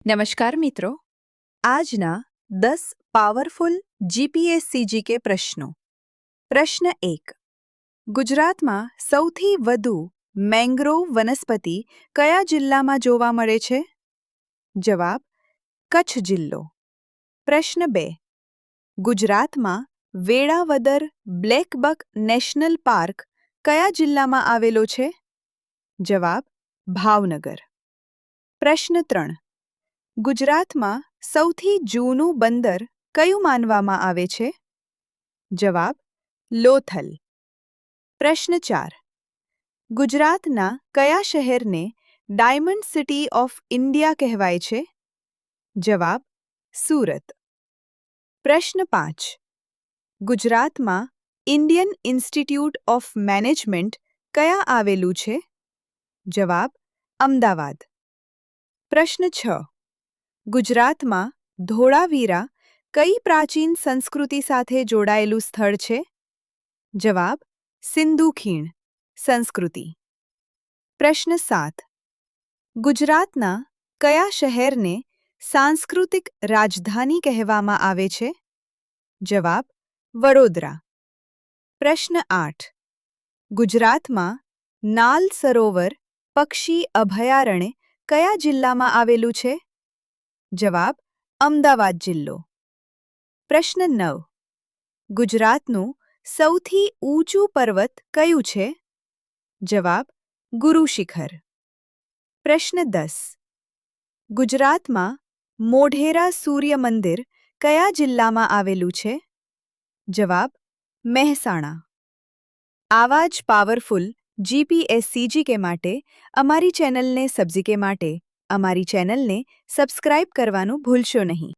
નમસ્કાર મિત્રો, આજના 10 પાવરફુલ જીપીએસસીજી કે પ્રશ્નો. પ્રશ્ન 1. ગુજરાતમાં સૌથી વધુ મેંગ્રોવ વનસ્પતિ કયા જિલ્લામાં જોવા મળે છે? જવાબ: કચ્છ જિલ્લો. પ્રશ્ન 2. ગુજરાતમાં વેળાવદર બ્લેકબક નેશનલ પાર્ક કયા જિલ્લામાં આવેલો છે? જવાબ: ભાવનગર. પ્રશ્ન 3. ગુજરાતમાં સૌથી જૂનું બંદર કયું માનવામાં આવે છે? જવાબ: લોથલ. પ્રશ્ન 4. ગુજરાતના કયા શહેરને ડાયમંડ સિટી ઓફ ઇન્ડિયા કહેવાય છે? જવાબ: સુરત. પ્રશ્ન 5. ગુજરાતમાં ઇન્ડિયન ઇન્સ્ટિટ્યૂટ ઓફ મેનેજમેન્ટ કયા આવેલું છે? જવાબ: અમદાવાદ. પ્રશ્ન 6. ગુજરાતમાં ધોળાવીરા કઈ પ્રાચીન સંસ્કૃતિ સાથે જોડાયેલું સ્થળ છે? જવાબ: સિંધુ ખીણ સંસ્કૃતિ. પ્રશ્ન 7. ગુજરાતના કયા શહેરને સાંસ્કૃતિક રાજધાની કહેવામાં આવે છે? જવાબ: વડોદરા. પ્રશ્ન 8. ગુજરાતમાં નાલ સરોવર પક્ષી અભયારણ્ય કયા જિલ્લામાં આવેલું છે? જવાબ: અમદાવાદ જિલ્લો. પ્રશ્ન 9. ગુજરાતનું સૌથી ઊંચું પર્વત કયું છે? જવાબ: ગુરુ શિખર. પ્રશ્ન 10. ગુજરાતમાં મોઢેરા સૂર્ય મંદિર કયા જિલ્લામાં આવેલું છે? જવાબ: મહેસાણા. આવા જ પાવરફુલ જીપીએસસીજી કે માટે અમારી ચેનલને સબસ્ક્રાઇબ કરવાનું ભૂલશો નહીં.